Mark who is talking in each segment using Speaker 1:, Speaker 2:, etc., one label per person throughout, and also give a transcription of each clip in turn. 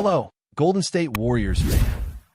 Speaker 1: Hello, Golden State Warriors fan.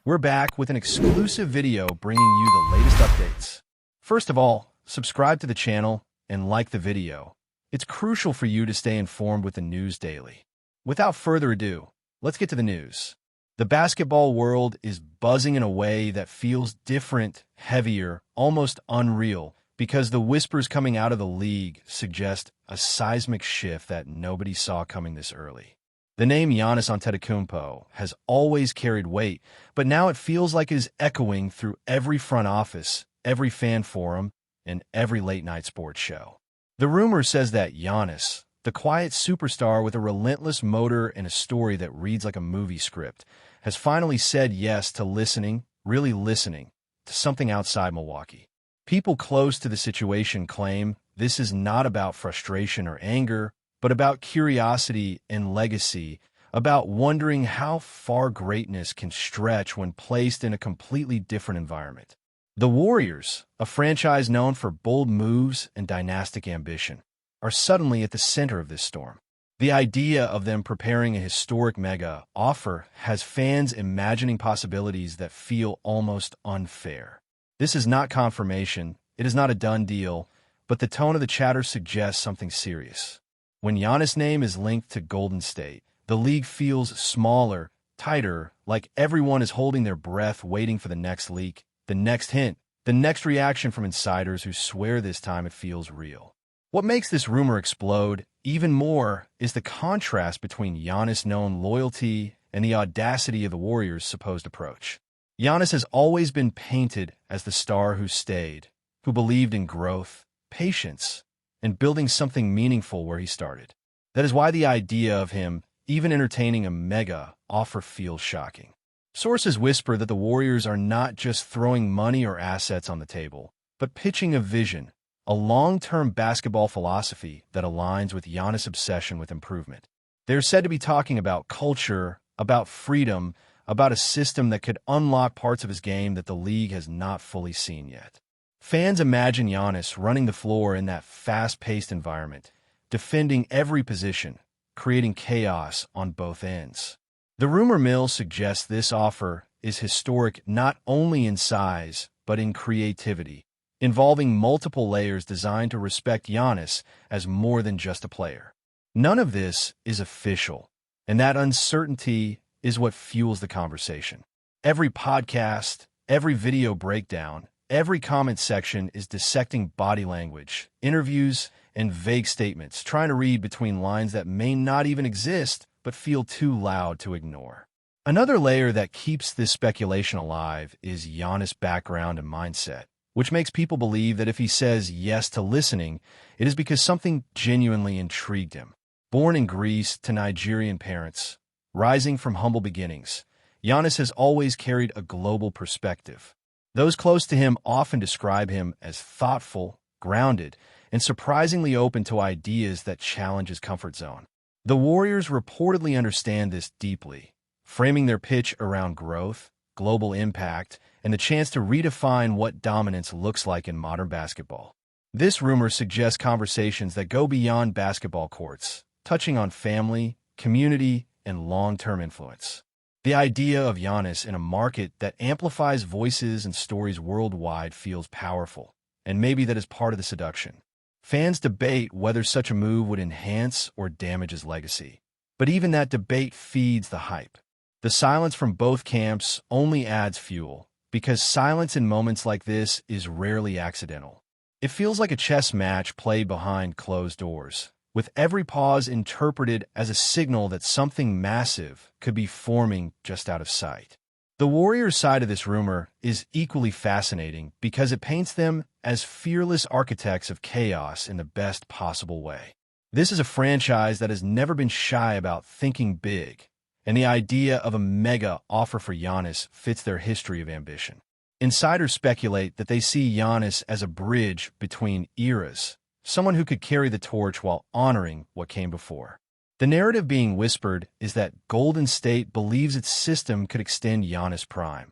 Speaker 1: We're back with an exclusive video bringing you the latest updates. First of all, subscribe to the channel and like the video. It's crucial for you to stay informed with the news daily. Without further ado, let's get to the news. The basketball world is buzzing in a way that feels different, heavier, almost unreal, because the whispers coming out of the league suggest a seismic shift that nobody saw coming this early. The name Giannis Antetokounmpo has always carried weight, but now it feels like it is echoing through every front office, every fan forum, and every late-night sports show. The rumor says that Giannis, the quiet superstar with a relentless motor and a story that reads like a movie script, has finally said yes to listening, really listening, to something outside Milwaukee. People close to the situation claim this is not about frustration or anger, but about curiosity and legacy, about wondering how far greatness can stretch when placed in a completely different environment. The Warriors, a franchise known for bold moves and dynastic ambition, are suddenly at the center of this storm. The idea of them preparing a historic mega offer has fans imagining possibilities that feel almost unfair. This is not confirmation, it is not a done deal, but the tone of the chatter suggests something serious. When Giannis' name is linked to Golden State, the league feels smaller, tighter, like everyone is holding their breath waiting for the next leak, the next hint, the next reaction from insiders who swear this time it feels real. What makes this rumor explode even more is the contrast between Giannis' known loyalty and the audacity of the Warriors' supposed approach. Giannis has always been painted as the star who stayed, who believed in growth, patience, and building something meaningful where he started. That is why the idea of him even entertaining a mega offer feels shocking. Sources whisper that the Warriors are not just throwing money or assets on the table, but pitching a vision, a long-term basketball philosophy that aligns with Giannis' obsession with improvement. They're said to be talking about culture, about freedom, about a system that could unlock parts of his game that the league has not fully seen yet. Fans imagine Giannis running the floor in that fast-paced environment, defending every position, creating chaos on both ends. The rumor mill suggests this offer is historic not only in size, but in creativity, involving multiple layers designed to respect Giannis as more than just a player. None of this is official, and that uncertainty is what fuels the conversation. Every podcast, every video breakdown, every comment section is dissecting body language, interviews, and vague statements, trying to read between lines that may not even exist but feel too loud to ignore. Another layer that keeps this speculation alive is Giannis' background and mindset, which makes people believe that if he says yes to listening, it is because something genuinely intrigued him. Born in Greece to Nigerian parents, rising from humble beginnings, Giannis has always carried a global perspective. Those close to him often describe him as thoughtful, grounded, and surprisingly open to ideas that challenge his comfort zone. The Warriors reportedly understand this deeply, framing their pitch around growth, global impact, and the chance to redefine what dominance looks like in modern basketball. This rumor suggests conversations that go beyond basketball courts, touching on family, community, and long-term influence. The idea of Giannis in a market that amplifies voices and stories worldwide feels powerful, and maybe that is part of the seduction. Fans debate whether such a move would enhance or damage his legacy. But even that debate feeds the hype. The silence from both camps only adds fuel, because silence in moments like this is rarely accidental. It feels like a chess match played behind closed doors, with every pause interpreted as a signal that something massive could be forming just out of sight. The Warriors' side of this rumor is equally fascinating because it paints them as fearless architects of chaos in the best possible way. This is a franchise that has never been shy about thinking big, and the idea of a mega offer for Giannis fits their history of ambition. Insiders speculate that they see Giannis as a bridge between eras, someone who could carry the torch while honoring what came before. The narrative being whispered is that Golden State believes its system could extend Giannis' prime,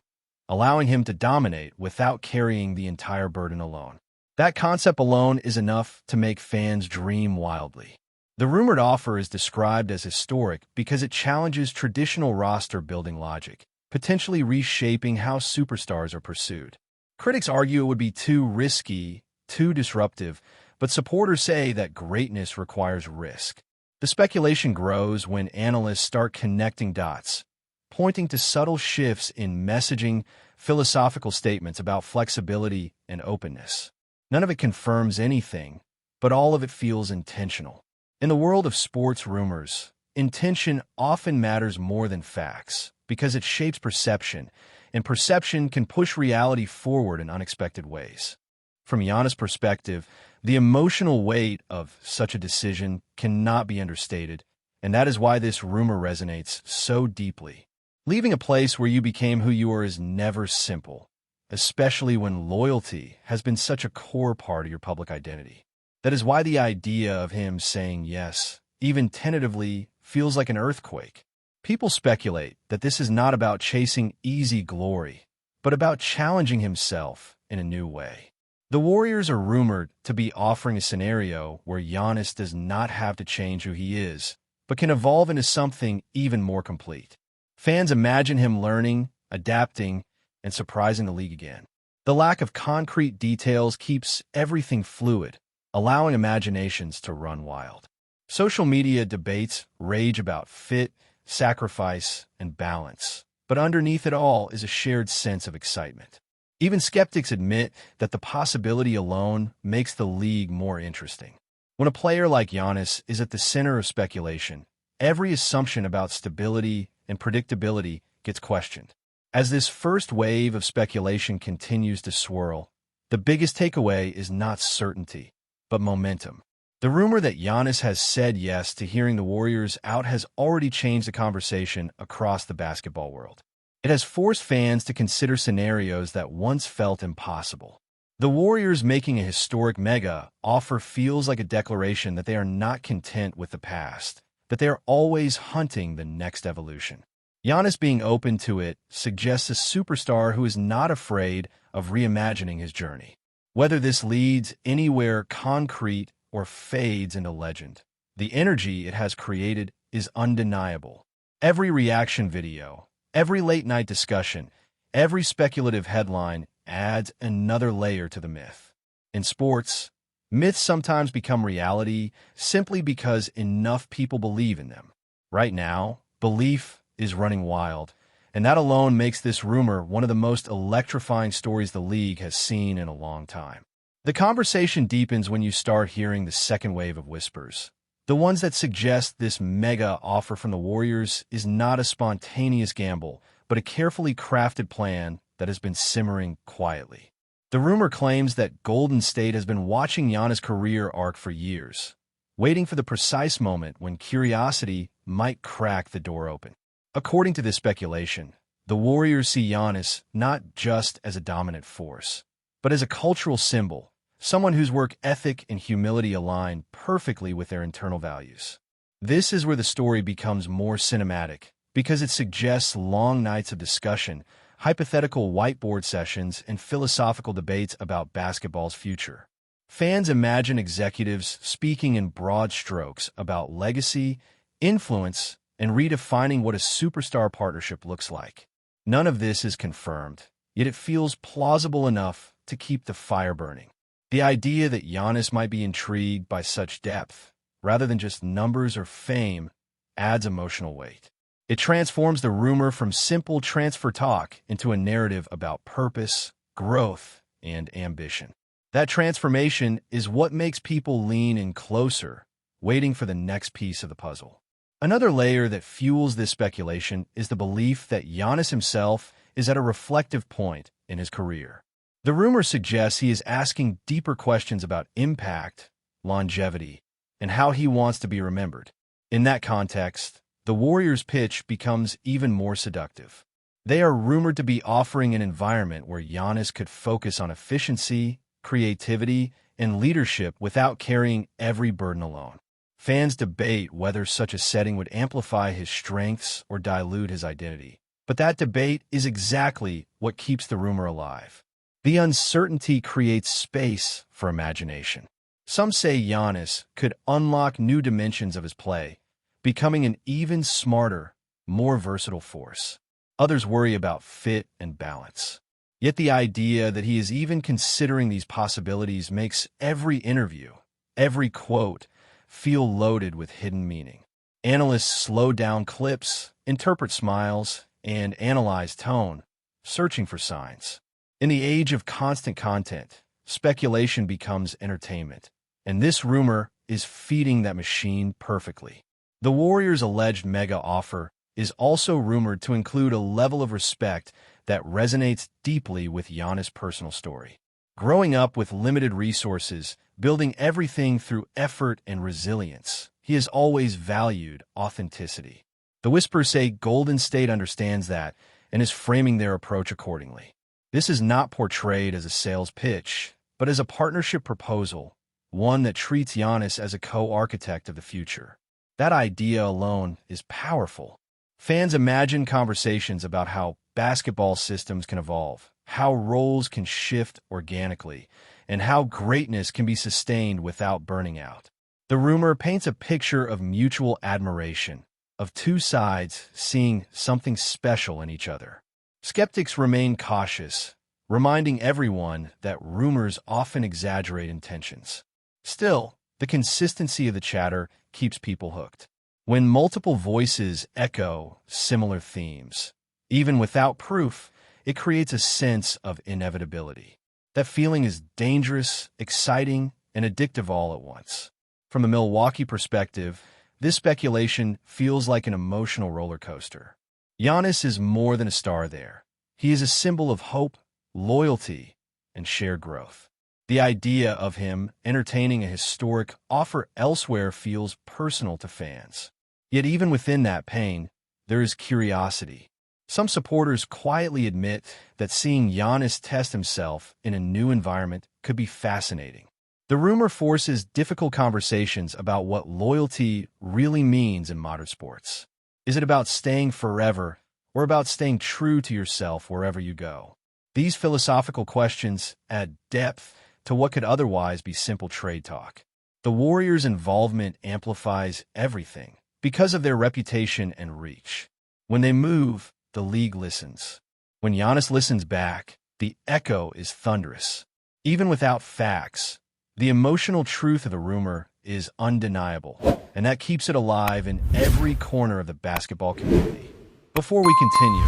Speaker 1: allowing him to dominate without carrying the entire burden alone. That concept alone is enough to make fans dream wildly. The rumored offer is described as historic because it challenges traditional roster-building logic, potentially reshaping how superstars are pursued. Critics argue it would be too risky, too disruptive, but supporters say that greatness requires risk. The speculation grows when analysts start connecting dots, pointing to subtle shifts in messaging, philosophical statements about flexibility and openness. None of it confirms anything, but all of it feels intentional. In the world of sports rumors, intention often matters more than facts because it shapes perception, and perception can push reality forward in unexpected ways. From Giannis' perspective, the emotional weight of such a decision cannot be understated, and that is why this rumor resonates so deeply. Leaving a place where you became who you are is never simple, especially when loyalty has been such a core part of your public identity. That is why the idea of him saying yes, even tentatively, feels like an earthquake. People speculate that this is not about chasing easy glory, but about challenging himself in a new way. The Warriors are rumored to be offering a scenario where Giannis does not have to change who he is, but can evolve into something even more complete. Fans imagine him learning, adapting, and surprising the league again. The lack of concrete details keeps everything fluid, allowing imaginations to run wild. Social media debates rage about fit, sacrifice, and balance, but underneath it all is a shared sense of excitement. Even skeptics admit that the possibility alone makes the league more interesting. When a player like Giannis is at the center of speculation, every assumption about stability and predictability gets questioned. As this first wave of speculation continues to swirl, the biggest takeaway is not certainty, but momentum. The rumor that Giannis has said yes to hearing the Warriors out has already changed the conversation across the basketball world. It has forced fans to consider scenarios that once felt impossible. The Warriors making a historic mega offer feels like a declaration that they are not content with the past, that they are always hunting the next evolution. Giannis being open to it suggests a superstar who is not afraid of reimagining his journey. Whether this leads anywhere concrete or fades into legend, the energy it has created is undeniable. Every reaction video, every late-night discussion, every speculative headline adds another layer to the myth. In sports, myths sometimes become reality simply because enough people believe in them. Right now, belief is running wild, and that alone makes this rumor one of the most electrifying stories the league has seen in a long time. The conversation deepens when you start hearing the second wave of whispers, the ones that suggest this mega offer from the Warriors is not a spontaneous gamble, but a carefully crafted plan that has been simmering quietly. The rumor claims that Golden State has been watching Giannis' career arc for years, waiting for the precise moment when curiosity might crack the door open. According to this speculation, the Warriors see Giannis not just as a dominant force, but as a cultural symbol, someone whose work ethic and humility align perfectly with their internal values. This is where the story becomes more cinematic, because it suggests long nights of discussion, hypothetical whiteboard sessions, and philosophical debates about basketball's future. Fans imagine executives speaking in broad strokes about legacy, influence, and redefining what a superstar partnership looks like. None of this is confirmed, yet it feels plausible enough to keep the fire burning. The idea that Giannis might be intrigued by such depth, rather than just numbers or fame, adds emotional weight. It transforms the rumor from simple transfer talk into a narrative about purpose, growth, and ambition. That transformation is what makes people lean in closer, waiting for the next piece of the puzzle. Another layer that fuels this speculation is the belief that Giannis himself is at a reflective point in his career. The rumor suggests he is asking deeper questions about impact, longevity, and how he wants to be remembered. In that context, the Warriors' pitch becomes even more seductive. They are rumored to be offering an environment where Giannis could focus on efficiency, creativity, and leadership without carrying every burden alone. Fans debate whether such a setting would amplify his strengths or dilute his identity. But that debate is exactly what keeps the rumor alive. The uncertainty creates space for imagination. Some say Giannis could unlock new dimensions of his play, becoming an even smarter, more versatile force. Others worry about fit and balance. Yet the idea that he is even considering these possibilities makes every interview, every quote, feel loaded with hidden meaning. Analysts slow down clips, interpret smiles, and analyze tone, searching for signs. In the age of constant content, speculation becomes entertainment, and this rumor is feeding that machine perfectly. The Warriors' alleged mega offer is also rumored to include a level of respect that resonates deeply with Giannis' personal story. Growing up with limited resources, building everything through effort and resilience, he has always valued authenticity. The whispers say Golden State understands that and is framing their approach accordingly. This is not portrayed as a sales pitch, but as a partnership proposal, one that treats Giannis as a co-architect of the future. That idea alone is powerful. Fans imagine conversations about how basketball systems can evolve, how roles can shift organically, and how greatness can be sustained without burning out. The rumor paints a picture of mutual admiration, of two sides seeing something special in each other. Skeptics remain cautious, reminding everyone that rumors often exaggerate intentions. Still, the consistency of the chatter keeps people hooked. When multiple voices echo similar themes, even without proof, it creates a sense of inevitability. That feeling is dangerous, exciting, and addictive all at once. From a Milwaukee perspective, this speculation feels like an emotional roller coaster. Giannis is more than a star there. He is a symbol of hope, loyalty, and shared growth. The idea of him entertaining a historic offer elsewhere feels personal to fans. Yet even within that pain, there is curiosity. Some supporters quietly admit that seeing Giannis test himself in a new environment could be fascinating. The rumor forces difficult conversations about what loyalty really means in modern sports. Is it about staying forever or about staying true to yourself wherever you go? These philosophical questions add depth to what could otherwise be simple trade talk. The Warriors' involvement amplifies everything because of their reputation and reach. When they move, the league listens. When Giannis listens back, the echo is thunderous. Even without facts, the emotional truth of the rumor is undeniable, and that keeps it alive in every corner of the basketball community. Before we continue,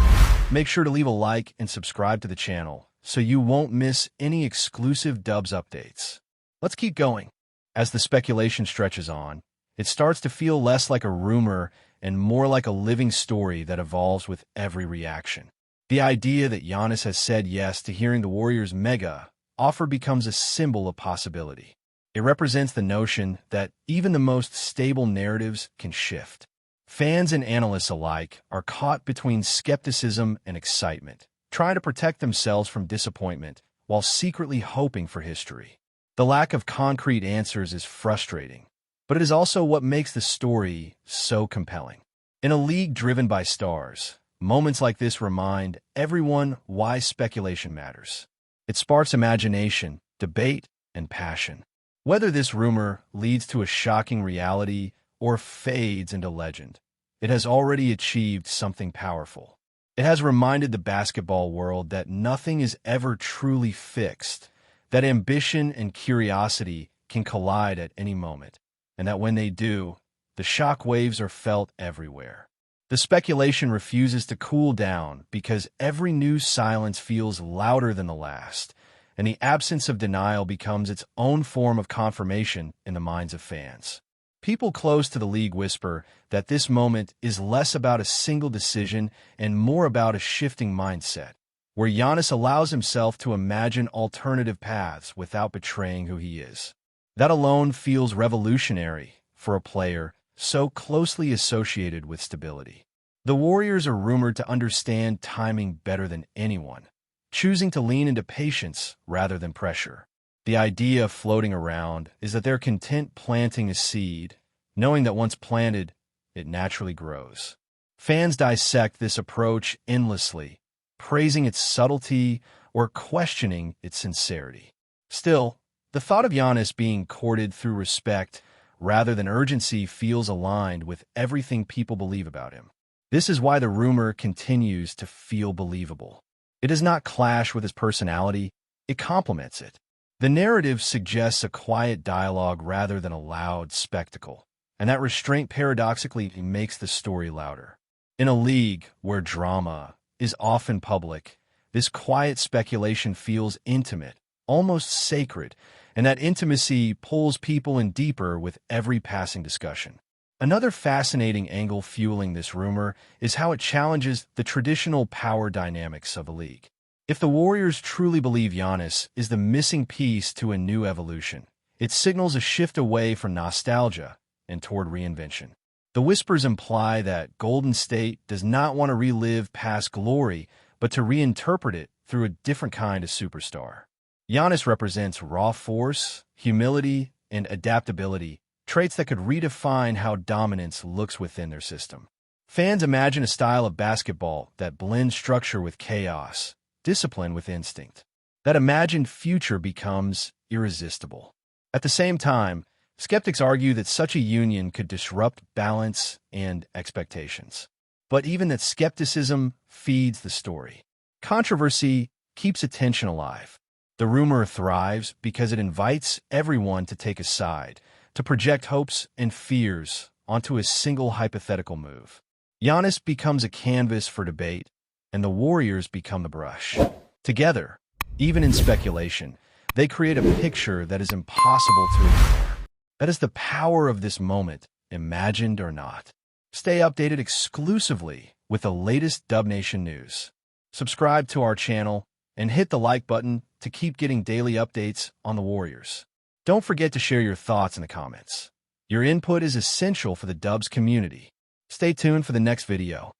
Speaker 1: make sure to leave a like and subscribe to the channel so you won't miss any exclusive Dubs updates. Let's keep going. As the speculation stretches on, it starts to feel less like a rumor and more like a living story that evolves with every reaction. The idea that Giannis has said yes to hearing the Warriors' mega offer becomes a symbol of possibility. It represents the notion that even the most stable narratives can shift. Fans and analysts alike are caught between skepticism and excitement, trying to protect themselves from disappointment while secretly hoping for history. The lack of concrete answers is frustrating, but it is also what makes the story so compelling. In a league driven by stars, moments like this remind everyone why speculation matters. It sparks imagination, debate, and passion. Whether this rumor leads to a shocking reality or fades into legend, it has already achieved something powerful. It has reminded the basketball world that nothing is ever truly fixed, that ambition and curiosity can collide at any moment, and that when they do, the shock waves are felt everywhere. The speculation refuses to cool down because every new silence feels louder than the last, and the absence of denial becomes its own form of confirmation in the minds of fans. People close to the league whisper that this moment is less about a single decision and more about a shifting mindset, where Giannis allows himself to imagine alternative paths without betraying who he is. That alone feels revolutionary for a player so closely associated with stability. The Warriors are rumored to understand timing better than anyone, choosing to lean into patience rather than pressure. The idea floating around is that they're content planting a seed, knowing that once planted, it naturally grows. Fans dissect this approach endlessly, praising its subtlety or questioning its sincerity. Still, The thought of Giannis being courted through respect rather than urgency feels aligned with everything people believe about him. This is why the rumor continues to feel believable. It does not clash with his personality, it complements it. The narrative suggests a quiet dialogue rather than a loud spectacle, and that restraint paradoxically makes the story louder. In a league where drama is often public, this quiet speculation feels intimate, almost sacred, and that intimacy pulls people in deeper with every passing discussion. Another fascinating angle fueling this rumor is how it challenges the traditional power dynamics of the league. If the Warriors truly believe Giannis is the missing piece to a new evolution, it signals a shift away from nostalgia and toward reinvention. The whispers imply that Golden State does not want to relive past glory, but to reinterpret it through a different kind of superstar. Giannis represents raw force, humility, and adaptability, traits that could redefine how dominance looks within their system. Fans imagine a style of basketball that blends structure with chaos, discipline with instinct. That imagined future becomes irresistible. At the same time, skeptics argue that such a union could disrupt balance and expectations. But even that skepticism feeds the story. Controversy keeps attention alive. The rumor thrives because it invites everyone to take a side, to project hopes and fears onto a single hypothetical move. Giannis becomes a canvas for debate, and the Warriors become the brush. Together, even in speculation, they create a picture that is impossible to ignore. That is the power of this moment, imagined or not. Stay updated exclusively with the latest Dub Nation news. Subscribe to our channel and hit the like button to keep getting daily updates on the Warriors. Don't forget to share your thoughts in the comments. Your input is essential for the Dubs community. Stay tuned for the next video.